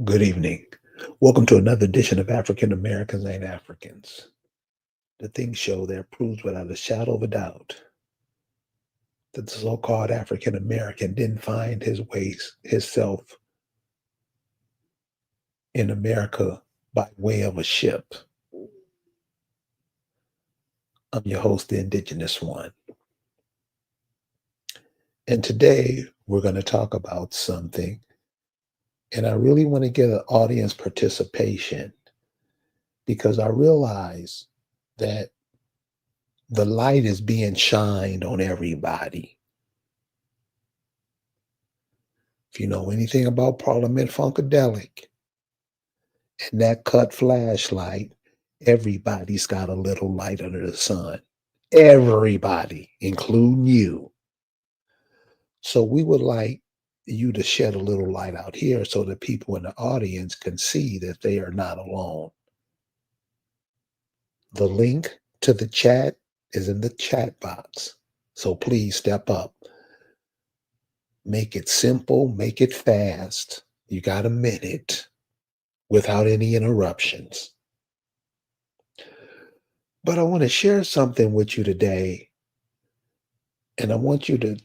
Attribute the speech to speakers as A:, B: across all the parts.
A: Good evening. Welcome to another edition of African Americans Ain't Africans, the thing show that proves without a shadow of a doubt that the so-called African American didn't find his ways, himself in America by way of a ship. I'm your host, the Indigenous One. And today we're going to talk about something, and I really want to get an audience participation because I realize that the light is being shined on everybody. If you know anything about Parliament Funkadelic and that cut flashlight, everybody's got a little light under the sun. Everybody, including you. So we would like you to shed a little light out here so that people in the audience can see that they are not alone. The link to the chat is in the chat box. So please step up. Make it simple, make it fast. You got a minute without any interruptions. But I want to share something with you today, and I want you to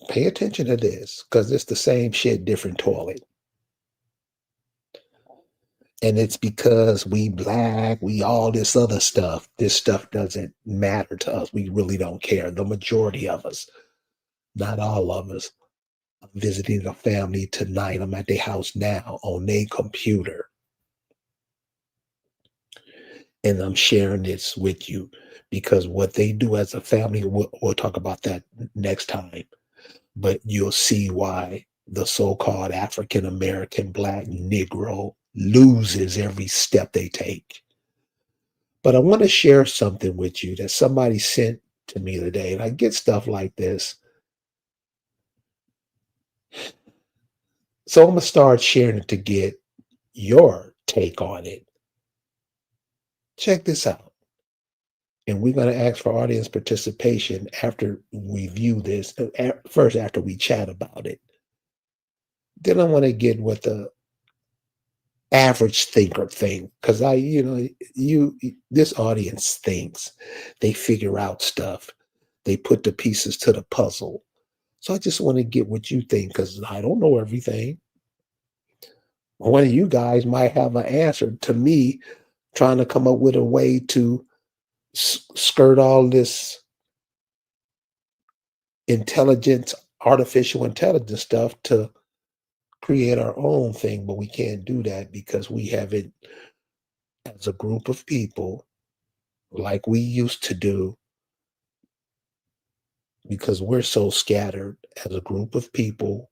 A: pay attention to this because it's the same shit, different toilet. And it's because we black, we all this other stuff. This stuff doesn't matter to us. We really don't care. The majority of us, not all of us. I'm visiting a family tonight. I'm at their house now on their computer. And I'm sharing this with you because what they do as a family, we'll talk about that next time. But you'll see why the so-called African American Black Negro loses every step they take. But I want to share something with you that somebody sent to me today, and I get stuff like this. So I'm going to start sharing it to get your take on it. Check this out. And we're going to ask for audience participation after we view this, first after we chat about it. Then I want to get what the average thinker think, because this audience thinks. They figure out stuff. They put the pieces to the puzzle. So I just want to get what you think, because I don't know everything. One of you guys might have an answer to me trying to come up with a way to skirt all this artificial intelligence stuff to create our own thing, but we can't do that because we haven't, as a group of people, like we used to do, because we're so scattered as a group of people,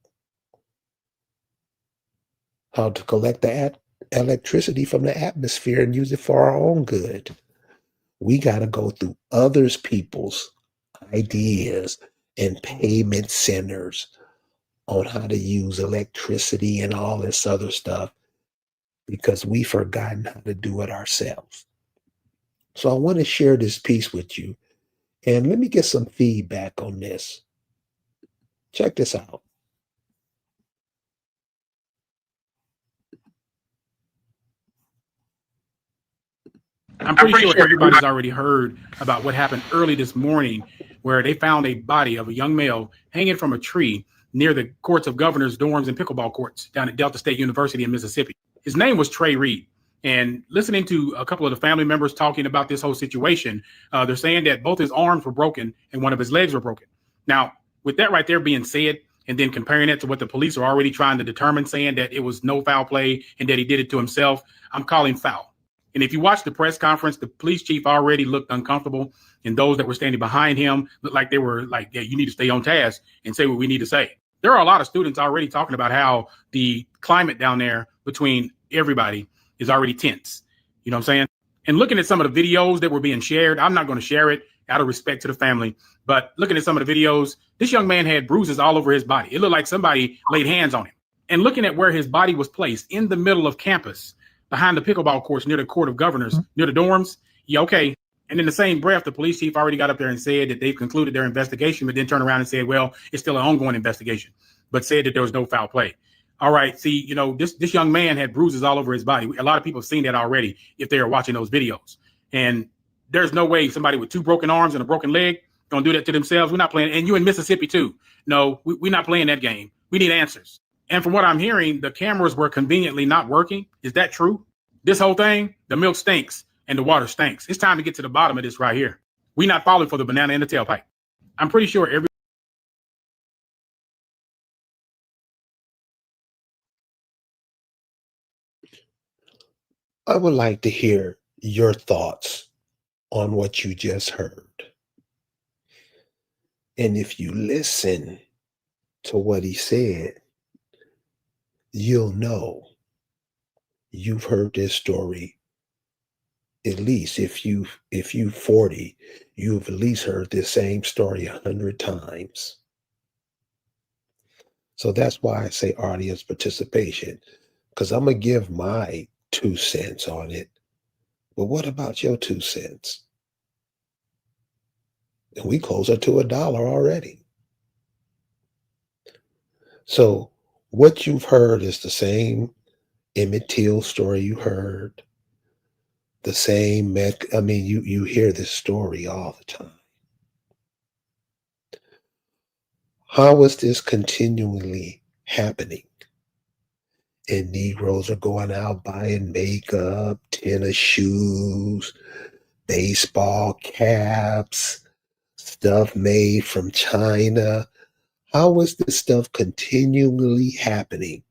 A: how to collect the electricity from the atmosphere and use it for our own good. We got to go through others people's ideas and payment centers on how to use electricity and all this other stuff because we've forgotten how to do it ourselves. So I want to share this piece with you, and let me get some feedback on this. Check this out.
B: I'm pretty sure everybody's already heard about what happened early this morning, where they found a body of a young male hanging from a tree near the courts of governors' dorms and pickleball courts down at Delta State University in Mississippi. His name was Trey Reed. And listening to a couple of the family members talking about this whole situation, they're saying that both his arms were broken and one of his legs were broken. Now, with that right there being said, and then comparing it to what the police are already trying to determine, saying that it was no foul play and that he did it to himself, I'm calling foul. And if you watch the press conference, the police chief already looked uncomfortable, and those that were standing behind him looked like they were like, yeah, you need to stay on task and say what we need to say. There are a lot of students already talking about how the climate down there between everybody is already tense. You know what I'm saying? And looking at some of the videos that were being shared, I'm not going to share it out of respect to the family, but looking at some of the videos, this young man had bruises all over his body. It looked like somebody laid hands on him. And looking at where his body was placed in the middle of campus, behind the pickleball courts near the court of governors, near the dorms, yeah, okay. And in the same breath, the police chief already got up there and said that they've concluded their investigation, but then turned around and said, well, it's still an ongoing investigation, but said that there was no foul play. All right, see, this young man had bruises all over his body. A lot of people have seen that already if they are watching those videos. And there's no way somebody with 2 broken arms and a broken leg gonna do that to themselves. We're not playing. And you in Mississippi too. No, we're not playing that game. We need answers. And from what I'm hearing, the cameras were conveniently not working. Is that true? This whole thing, the milk stinks and the water stinks. It's time to get to the bottom of this right here. We're not falling for the banana in the tailpipe. I'm pretty sure every
A: I would like to hear your thoughts on what you just heard. And if you listen to what he said, you'll know you've heard this story. At least if you 40, you've at least heard this same story 100 times. So that's why I say audience participation, because I'm gonna give my 2 cents on it. But what about your 2 cents? And we closer to $1 already. So what you've heard is the same Emmett Till story you heard. The same, you hear this story all the time. How is this continually happening? And Negroes are going out buying makeup, tennis shoes, baseball caps, stuff made from China. How is this stuff continually happening?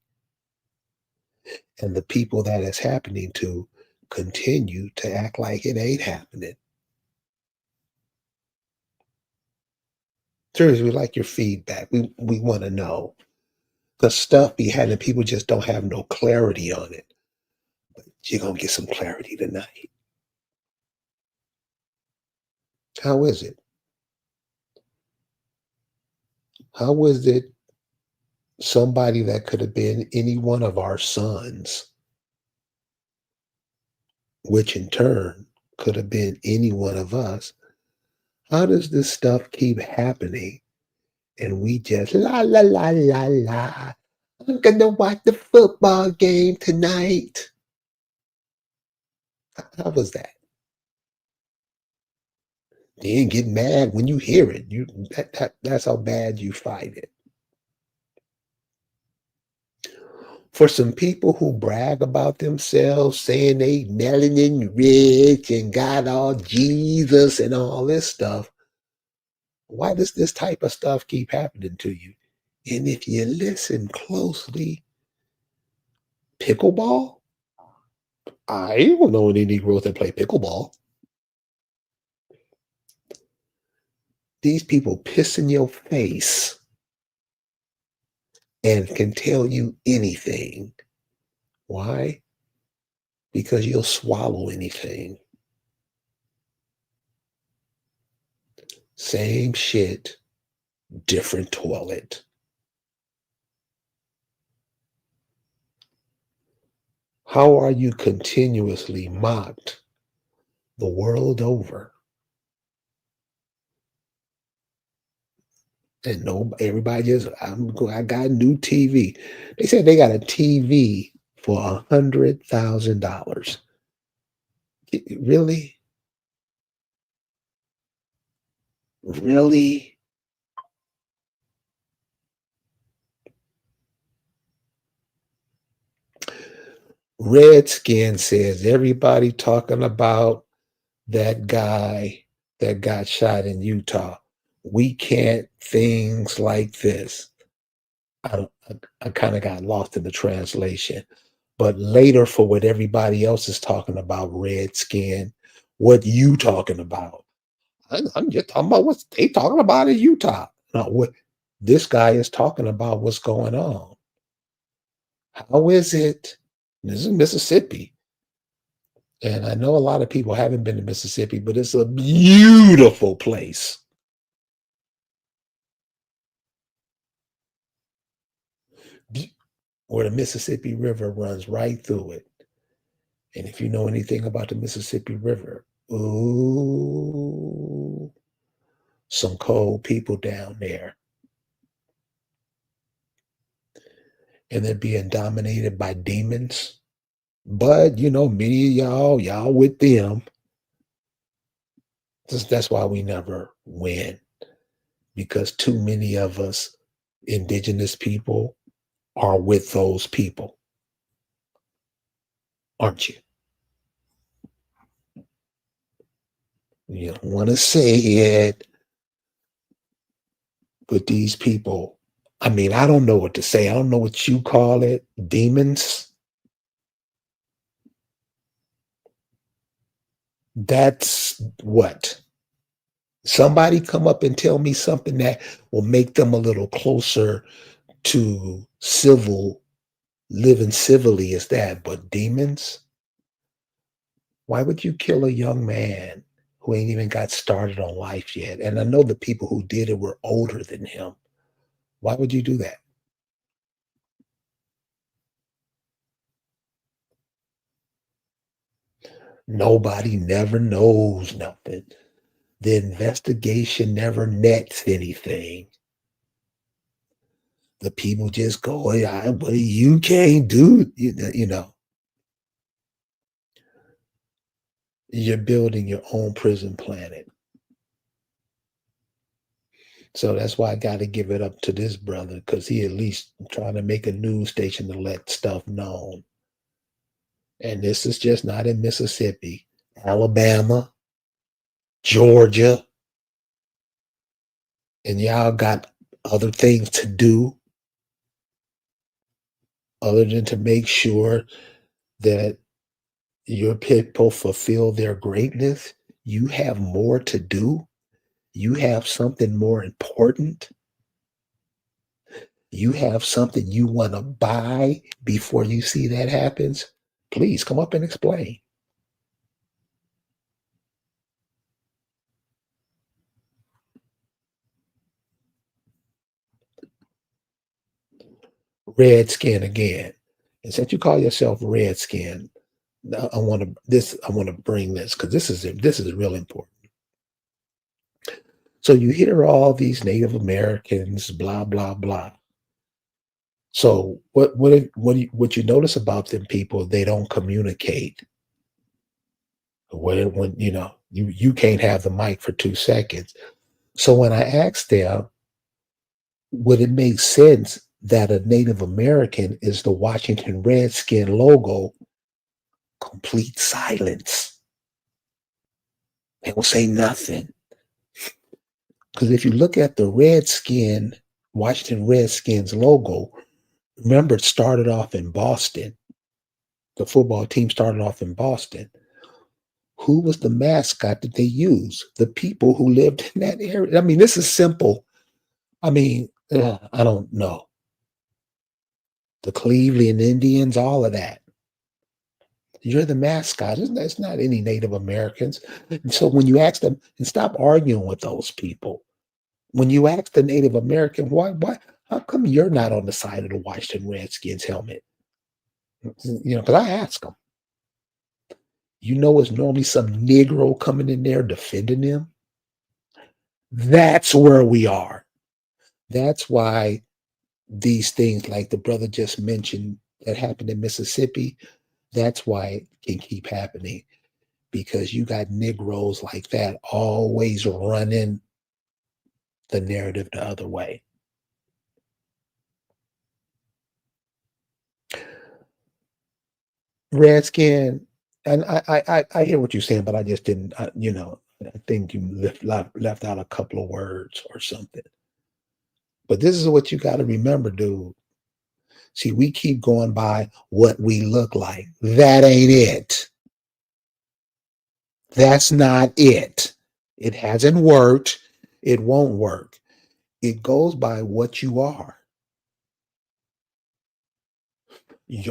A: And the people that it's happening to continue to act like it ain't happening. Seriously, we like your feedback. We want to know. The stuff behind it, people just don't have no clarity on it. But you're going to get some clarity tonight. How is it? How was it somebody that could have been any one of our sons, which in turn could have been any one of us? How does this stuff keep happening? And we just la la la la la. I'm gonna watch the football game tonight. How was that? Then get mad when you hear it. That's how bad you find it. For some people who brag about themselves, saying they melanin rich and got all Jesus and all this stuff, why does this type of stuff keep happening to you? And if you listen closely, pickleball? I don't know any Negroes that play pickleball. These people piss in your face and can tell you anything. Why? Because you'll swallow anything. Same shit, different toilet. How are you continuously mocked the world over? And everybody just, I got a new TV. They said they got a TV for $100,000. Really? Really? Redskin says everybody talking about that guy that got shot in Utah. We can't things like this. I kind of got lost in the translation. But later, for what everybody else is talking about, Redskin, what you talking about? I'm just talking about what they talking about in Utah. Now, what this guy is talking about, what's going on? How is it? This is Mississippi. And I know a lot of people haven't been to Mississippi, but it's a beautiful place. Where the Mississippi River runs right through it. And if you know anything about the Mississippi River, ooh, some cold people down there. and they're being dominated by demons. But many of y'all with them. That's why we never win, because too many of us indigenous people are with those people, aren't you? You don't want to say it, but these people, I mean, I don't know what to say. I don't know what you call it. Demons. That's what. Somebody come up and tell me something that will make them a little closer to living civilly as that. But demons? Why would you kill a young man who ain't even got started on life yet? And I know the people who did it were older than him. Why would you do that? Nobody never knows nothing. The investigation never nets anything. The people just go, yeah, but you can't do, you're building your own prison planet. So that's why I got to give it up to this brother, because he at least trying to make a news station to let stuff known. And this is just not in Mississippi, Alabama, Georgia, and y'all got other things to do other than to make sure that your people fulfill their greatness. You have more to do. You have something more important. You have something you want to buy before you see that happens. Please come up and explain. Redskin again. And since you call yourself Redskin, I want to bring this, because this is real important. So you hear all these Native Americans, blah blah blah. So what you notice about them people? They don't communicate. When you can't have the mic for 2 seconds. So when I asked them, would it make sense that a Native American is the Washington Redskin logo? Complete silence. They will say nothing. Because if you look at the Washington Redskins logo, remember it started off in Boston. The football team started off in Boston. Who was the mascot that they used? The people who lived in that area. I mean, this is simple. I mean, I don't know. The Cleveland Indians, all of that. You're the mascot. It's not any Native Americans. And so when you ask them, and stop arguing with those people. When you ask the Native American, how come you're not on the side of the Washington Redskins helmet? Because I ask them. It's normally some Negro coming in there defending them. That's where we are. That's why these things, like the brother just mentioned that happened in Mississippi, that's why it can keep happening, because you got Negroes like that always running the narrative the other way. Redskin, and I hear what you're saying, but I just didn't, I think you left out a couple of words or something. But this is what you got to remember, dude. See, we keep going by what we look like. That ain't it. That's not it. It hasn't worked. It won't work. It goes by what you are.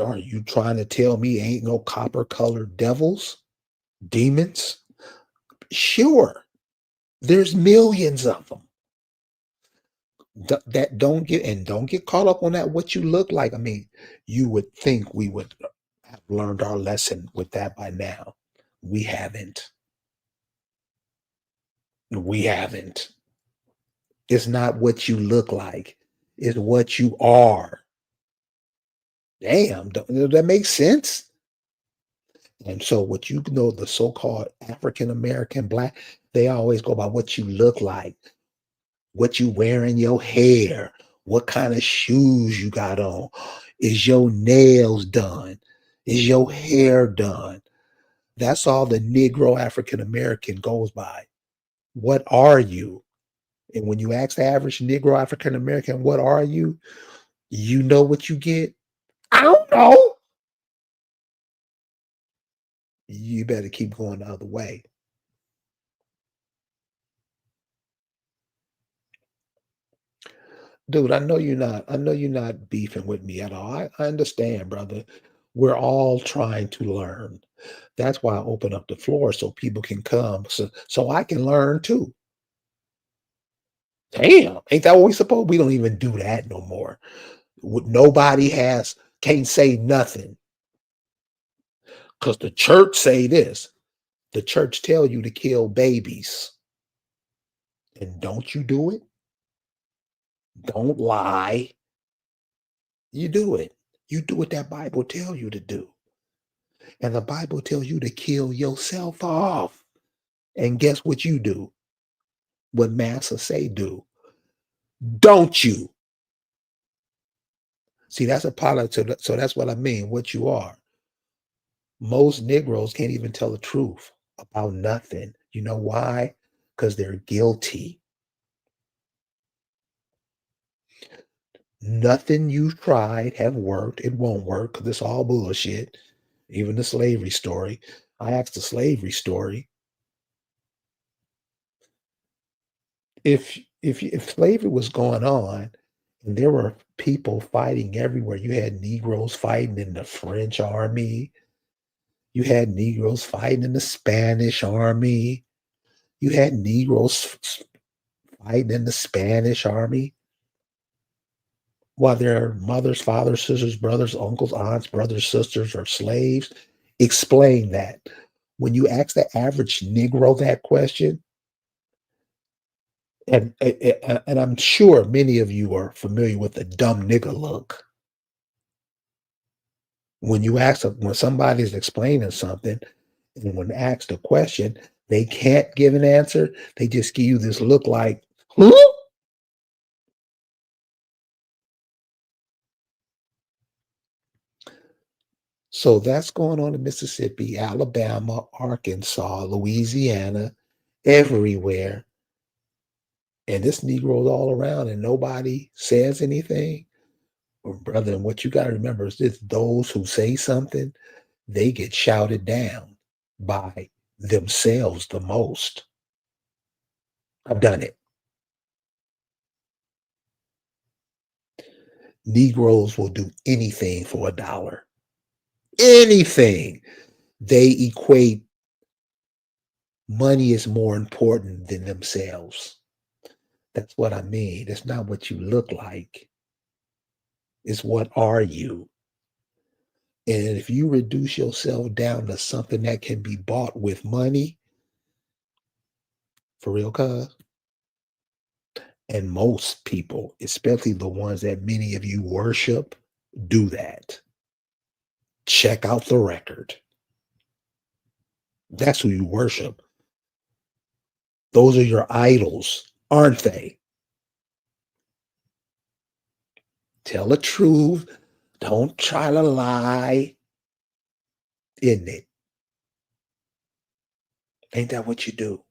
A: Are you trying to tell me ain't no copper colored devils, demons? Sure. There's millions of them. That don't get caught up on that what you look like. I mean, you would think we would have learned our lesson with that by now. We haven't. We haven't. It's not what you look like. It's what you are. Damn, does that make sense? And so what you know, the so-called African American black, they always go by what you look like, what you wear in your hair, what kind of shoes you got on. Is your nails done? Is your hair done? That's all the Negro African American goes by. What are you? And when you ask the average Negro African American, what are you? You know what you get? I don't know. You better keep going the other way. Dude, I know you're not beefing with me at all. I understand, brother. We're all trying to learn. That's why I open up the floor so people can come so I can learn too. Damn, ain't that what we supposed? We don't even do that no more. Nobody can't say nothing because the church say this. The church tell you to kill babies. And don't you do it? Don't lie. You do it. You do what that Bible tell you to do. And the Bible tells you to kill yourself off. And guess what you do? What Massa say do? Don't you? See, that's a part of so that's what I mean, what you are. Most Negroes can't even tell the truth about nothing. You know why? Because they're guilty. Nothing you tried have worked. It won't work because it's all bullshit. Even the slavery story. I asked the slavery story. If slavery was going on and there were people fighting everywhere, you had Negroes fighting in the French army, you had Negroes fighting in the Spanish army, you had Negroes fighting in the Spanish army, while their mothers, fathers, sisters, brothers, uncles, aunts, brothers, sisters are slaves. Explain that. When you ask the average Negro that question, and I'm sure many of you are familiar with the dumb nigga look. When somebody's explaining something, and when asked a question, they can't give an answer. They just give you this look like, huh? So that's going on in Mississippi, Alabama, Arkansas, Louisiana, everywhere. And this Negro's all around and nobody says anything. Well, brother, and what you got to remember is this: those who say something, they get shouted down by themselves the most. I've done it. Negroes will do anything for $1. Anything. They equate money is more important than themselves. That's what I mean. It's not what you look like. It's what are you? And if you reduce yourself down to something that can be bought with money, for real, cuz, and most people, especially the ones that many of you worship, do that. Check out the record. That's who you worship. Those are your idols, aren't they? Tell the truth. Don't try to lie. Isn't it? Ain't that what you do?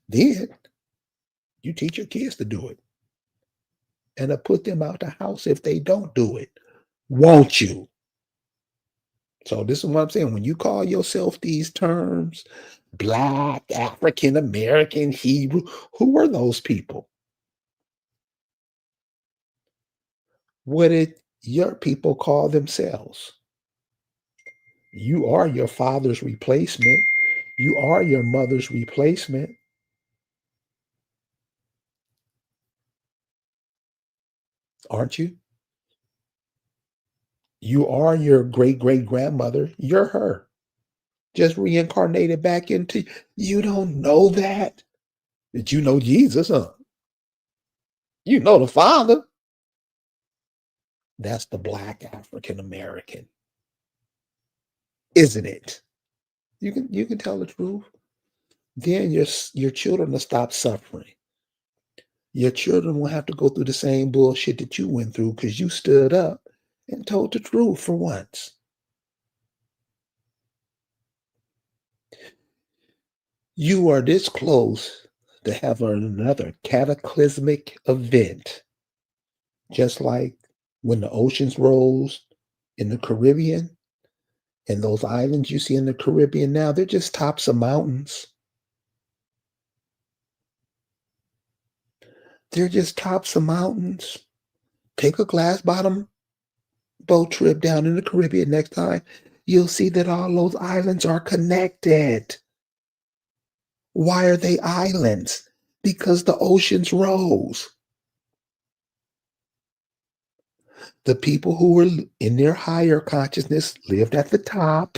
A: Then you teach your kids to do it and to put them out the house if they don't do it. Won't you? So this is what I'm saying. When you call yourself these terms, Black, African American, Hebrew, who are those people? What did your people call themselves? You are your father's replacement. You are your mother's replacement. Aren't you? You are your great great grandmother. You're her. Just reincarnated back into you. Don't know that. That you know Jesus, huh? You know the Father. That's the Black African American, isn't it? You can tell the truth. Then your children will stop suffering. Your children will have to go through the same bullshit that you went through because you stood up and told the truth for once. You are this close to having another cataclysmic event, just like when the oceans rose in the Caribbean and those islands you see in the Caribbean now, they're just tops of mountains. They're just tops of mountains. Take a glass bottom boat trip down in the Caribbean next time. You'll see that all those islands are connected. Why are they islands? Because the oceans rose. The people who were in their higher consciousness lived at the top.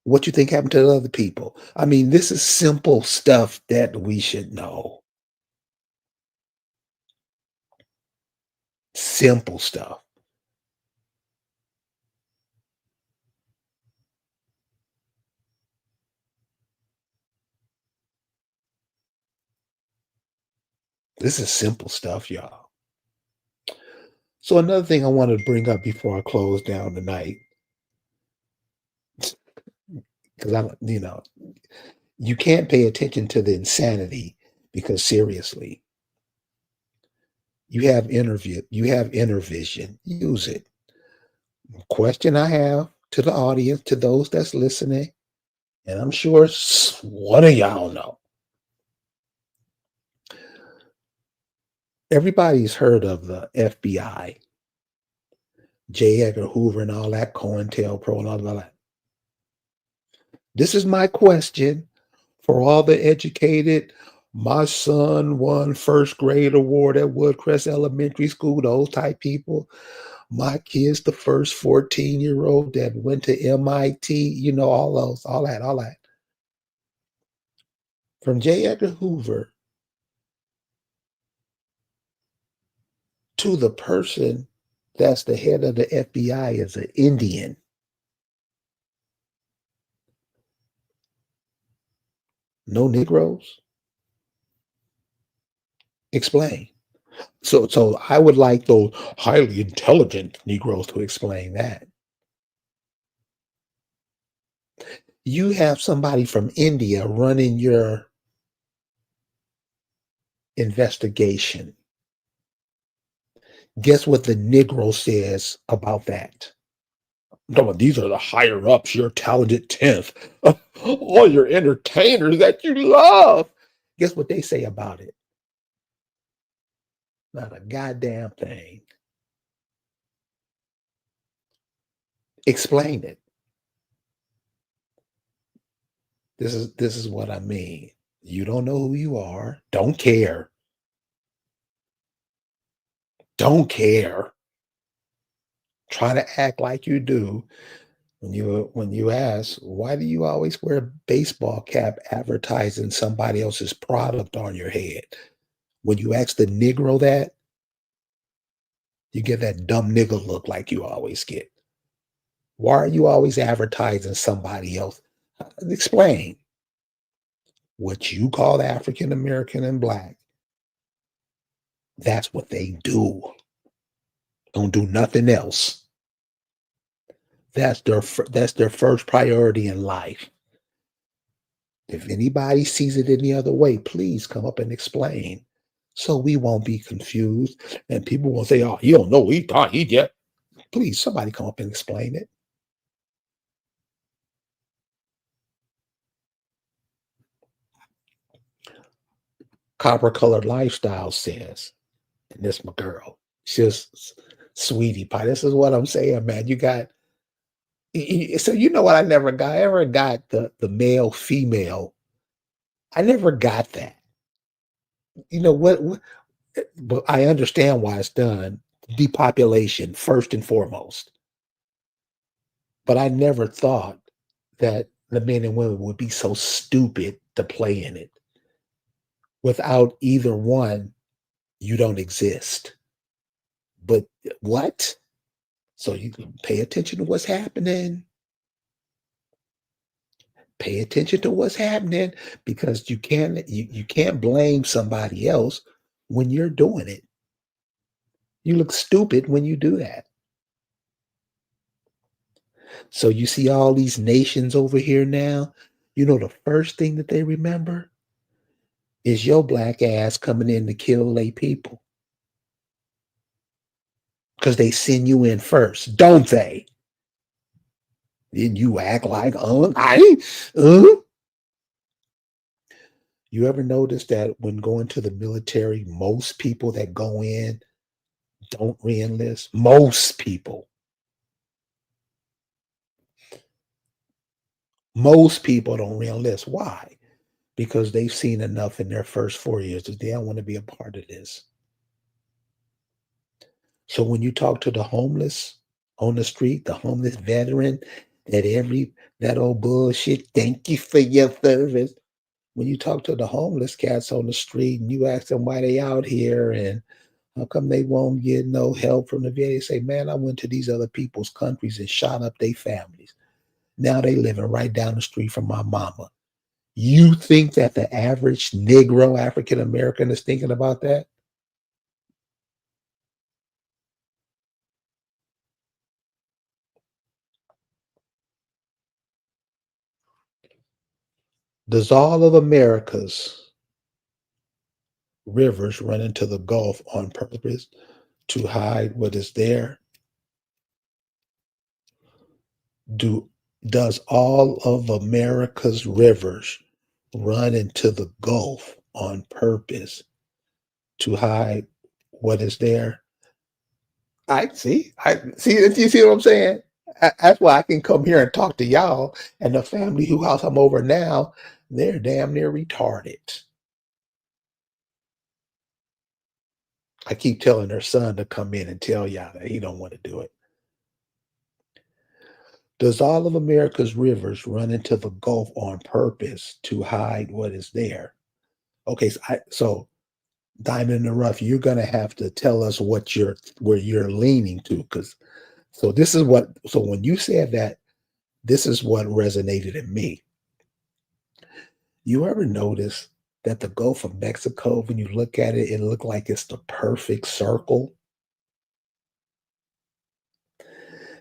A: What you think happened to the other people? I mean, this is simple stuff that we should know. Simple stuff. This is simple stuff, y'all. So another thing I wanted to bring up before I close down tonight, because you can't pay attention to the insanity because seriously, you have inner vision. Use it. Question I have to the audience, to those that's listening, and I'm sure one of y'all know. Everybody's heard of the FBI, J. Edgar Hoover and all that, COINTELPRO and all that. This is my question for all the educated. My son won first grade award at Woodcrest Elementary School, those type people. My kid's the first 14-year-old that went to MIT, all that. From J. Edgar Hoover to the person that's the head of the FBI is an Indian. No Negroes? Explain. So I would like those highly intelligent Negroes to explain that. You have somebody from India running your investigation. Guess what the Negro says about that? These are the higher ups, your talented 10th, all your entertainers that you love. Guess what they say about it? Not a goddamn thing. Explain it. This is what I mean. You don't know who you are. Don't care. Don't care. Try to act like you do. When you ask, why do you always wear a baseball cap advertising somebody else's product on your head? When you ask the Negro that, you get that dumb nigga look like you always get. Why are you always advertising somebody else? Explain. What you call African American and Black, that's what they do. Don't do nothing else. That's their first priority in life. If anybody sees it any other way, please come up and explain, so we won't be confused and people won't say, "Oh, you don't know he thought he yet." Please, somebody come up and explain it. Copper Colored Lifestyle says, and this my girl, she's sweetie pie. This is what I'm saying, man. You got. So you know what I never got? I ever got the male female. I never got that. You know what? But I understand why it's done. Depopulation first and foremost. But I never thought that the men and women would be so stupid to play in it without either one You don't exist. But what? So you can pay attention to what's happening. Pay attention to what's happening because you can't blame somebody else when you're doing it. You look stupid when you do that. So you see all these nations over here now, the first thing that they remember is your black ass coming in to kill their people because they send you in first, don't they? Then you act like, You ever notice that when going to the military, most people that go in don't re-enlist? Most people. Most people don't re-enlist. Why? Because they've seen enough in their first 4 years that they don't want to be a part of this. So when you talk to the homeless on the street, the homeless veteran, that old bullshit, thank you for your service. When you talk to the homeless cats on the street and you ask them why they out here and how come they won't get no help from the VA, they say, man, I went to these other people's countries and shot up their families. Now they living right down the street from my mama. You think that the average Negro African American is thinking about that? Does all of America's rivers run into the Gulf on purpose to hide what is there? Does all of America's rivers run into the Gulf on purpose to hide what is there? I see. I see. You see what I'm saying? That's why I can come here and talk to y'all. And the family who house I'm over now, they're damn near retarded. I keep telling their son to come in and tell y'all that he don't want to do it. Does all of America's rivers run into the Gulf on purpose to hide what is there? Okay, so Diamond in the Rough, you're gonna have to tell us where you're leaning to, because so when you said that, this is what resonated in me. You ever notice that the Gulf of Mexico, when you look at it, it looked like it's the perfect circle?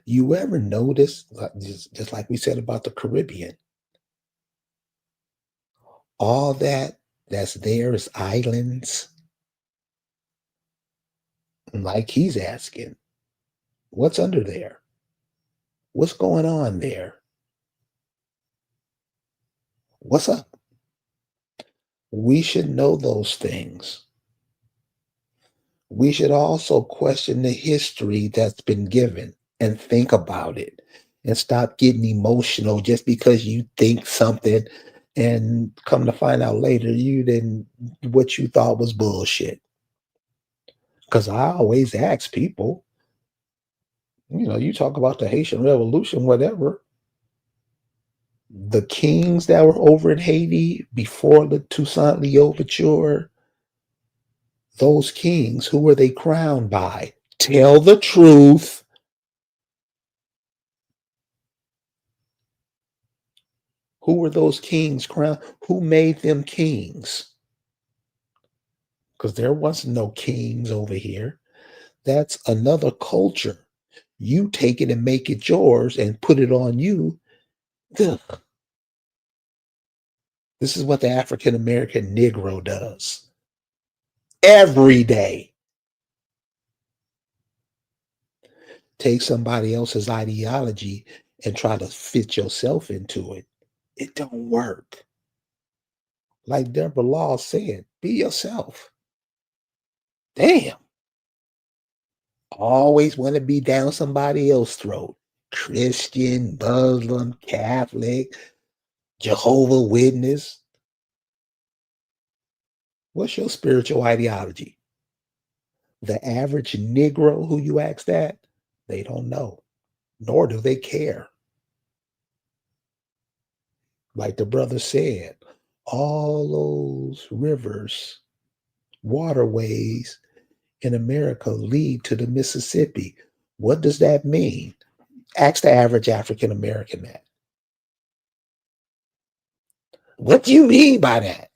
A: You ever notice, just like we said about the Caribbean, all that's there is islands? Like he's asking, what's under there? What's going on there? What's up? We should know those things. We should also question the history that's been given and think about it and stop getting emotional just because you think something and come to find out later what you thought was bullshit. Because I always ask people, you talk about the Haitian Revolution, whatever. The kings that were over in Haiti before the Toussaint Louverture, those kings, who were they crowned by? Tell the truth. Who were those kings crowned? Who made them kings? Because there was no kings over here. That's another culture. You take it and make it yours and put it on you. Ugh. This is what the African American Negro does every day. Take somebody else's ideology and try to fit yourself into it. It don't work. Like Deborah Law said, be yourself. Damn. Always want to be down somebody else's throat. Christian, Muslim, Catholic, Jehovah Witness. What's your spiritual ideology? The average Negro who you ask that, they don't know, nor do they care. Like the brother said, all those rivers, waterways, in America lead to the Mississippi. What does that mean? Ask the average African American that. What do you mean by that?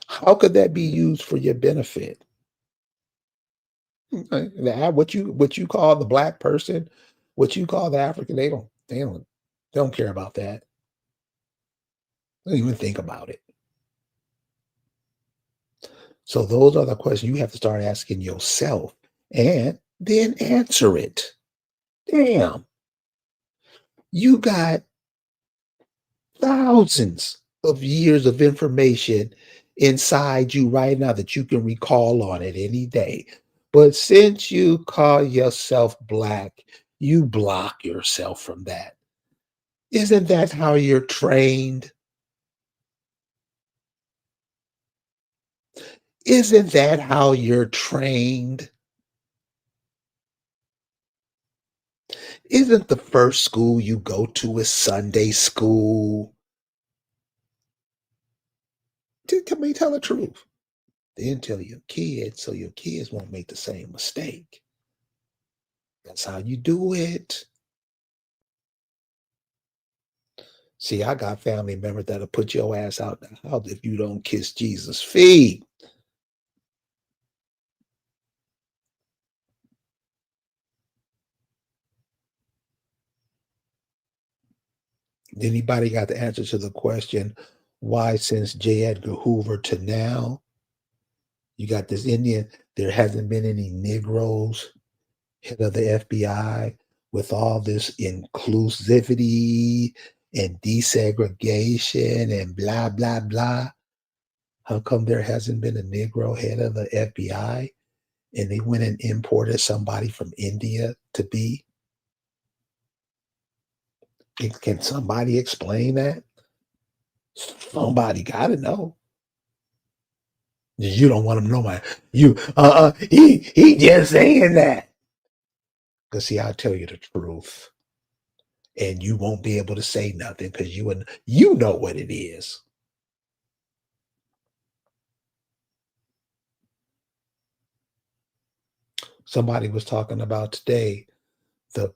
A: How could that be used for your benefit? What you call the black person, what you call the African, they don't care about that. They don't even think about it. So those are the questions you have to start asking yourself and then answer it. Damn, you got thousands of years of information inside you right now that you can recall on it any day. But since you call yourself black, you block yourself from that. Isn't that how you're trained? Isn't that how you're trained? Isn't the first school you go to a Sunday school? Tell the truth. Then tell your kids so your kids won't make the same mistake. That's how you do it. See, I got family members that'll put your ass out the house if you don't kiss Jesus' feet. Anybody got the answer to the question why, since J. Edgar Hoover to now, you got this Indian, there hasn't been any Negroes head of the FBI with all this inclusivity and desegregation and blah, blah, blah. How come there hasn't been a Negro head of the FBI and they went and imported somebody from India to be? Can somebody explain that? Somebody got to know. You don't want them to know he just saying that. Because see, I'll tell you the truth. And you won't be able to say nothing because you know what it is. Somebody was talking about today the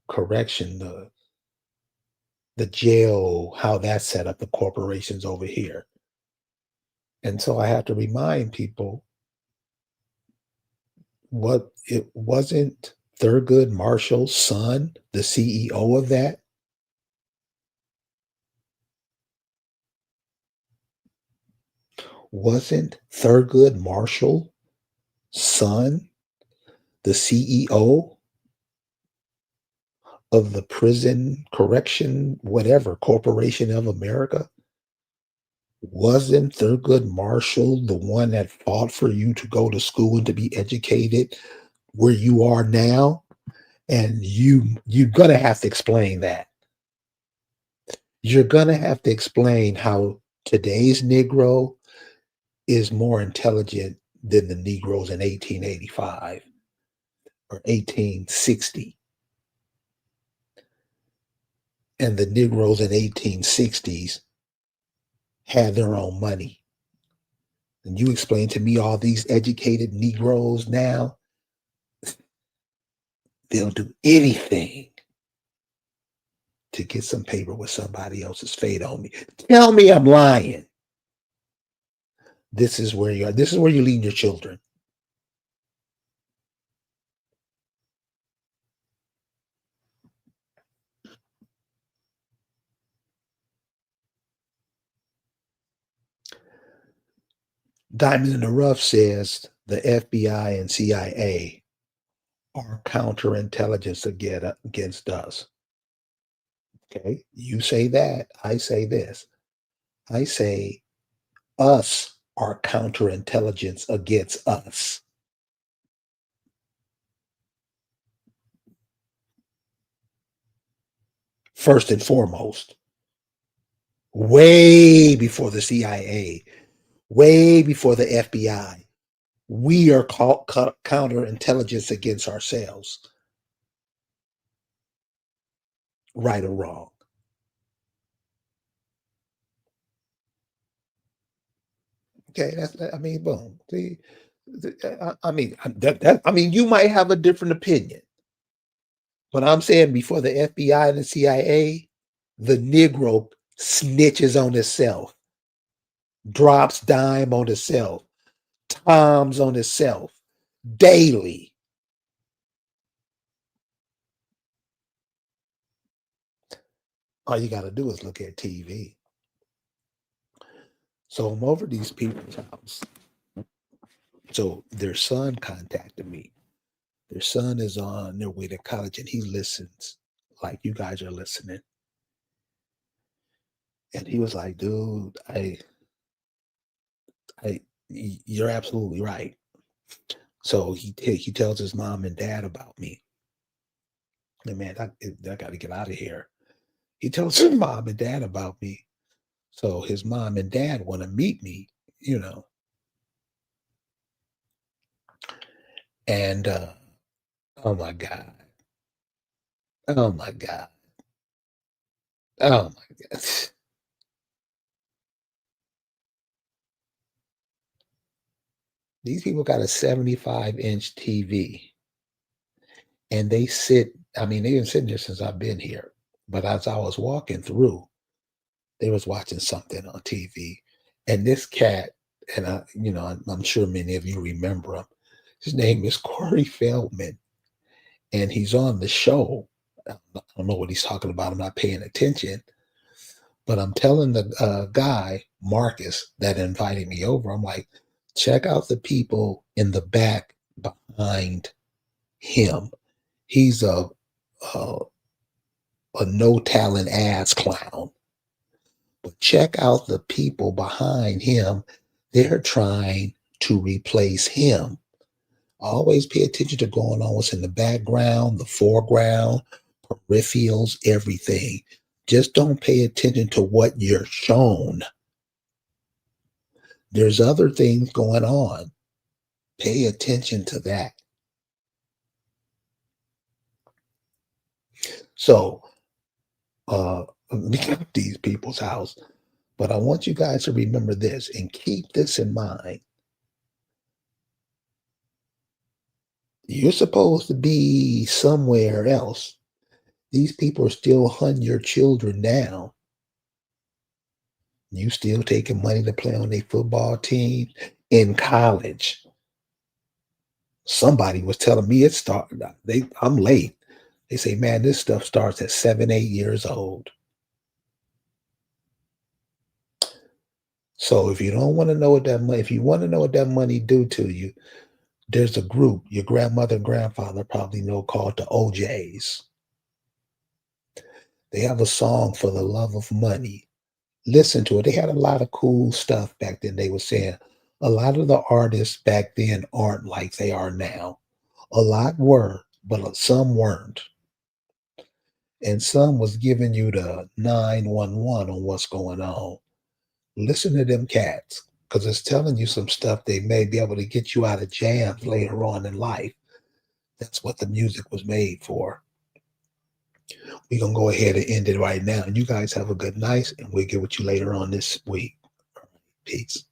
A: correction, the jail, how that's set up, the corporations over here. And so I have to remind people what it wasn't Thurgood Marshall's son, the CEO of that. Wasn't Thurgood Marshall's son the CEO of the Prison Correction, whatever, Corporation of America? Wasn't Thurgood Marshall the one that fought for you to go to school and to be educated where you are now? And you're gonna have to explain that. You're gonna have to explain how today's Negro is more intelligent than the Negroes in 1885 or 1860. And the Negroes in 1860s had their own money. And you explain to me all these educated Negroes now, they'll do anything to get some paper with somebody else's fate on me. Tell me I'm lying. This is where you are. This is where you lead your children. Diamond in the Rough says the FBI and CIA are counterintelligence against us. Okay, you say that. I say this. I say us are counterintelligence against us. First and foremost, way before the CIA, way before the FBI, we are called counterintelligence against ourselves, right or wrong. Okay, I mean, boom. See, I mean, you might have a different opinion, but I'm saying before the FBI and the CIA, the Negro snitches on himself, drops dime on himself, times on himself daily. All you got to do is look at TV. So I'm over these people's house. So their son contacted me. Their son is on their way to college and he listens like you guys are listening. And he was like, dude, you're absolutely right. So he tells his mom and dad about me. And man, I got to get out of here. He tells his mom and dad about me. So his mom and dad want to meet me, you know. And oh my God. Oh my God. Oh my God. These people got a 75-inch TV and they sit, I mean, they've been sitting there since I've been here. But as I was walking through, they was watching something on TV. And this cat, and I'm sure many of you remember him. His name is Corey Feldman. And he's on the show. I don't know what he's talking about. I'm not paying attention. But I'm telling the guy, Marcus, that invited me over, I'm like, check out the people in the back behind him. He's a no talent ass clown. But check out the people behind him. They're trying to replace him. Always pay attention to going on what's in the background, the foreground, peripherals, everything. Just don't pay attention to what you're shown. There's other things going on. Pay attention to that. So, look at these people's house. But I want you guys to remember this and keep this in mind. You're supposed to be somewhere else. These people are still hunting your children down. You still taking money to play on a football team in college. Somebody was telling me it started. I'm late. They say, man, this stuff starts at 7, 8 years old. So if you don't want to know what that money, if you want to know what that money do to you, there's a group your grandmother and grandfather probably know called the OJs. They have a song for the love of money. Listen to it. They had a lot of cool stuff back then. They were saying a lot of the artists back then aren't like they are now. A lot were, but some weren't. And some was giving you the 911 on what's going on. Listen to them cats because it's telling you some stuff they may be able to get you out of jams later on in life. That's what the music was made for. We're going to go ahead and end it right now. You guys have a good night, and we'll get with you later on this week. Peace.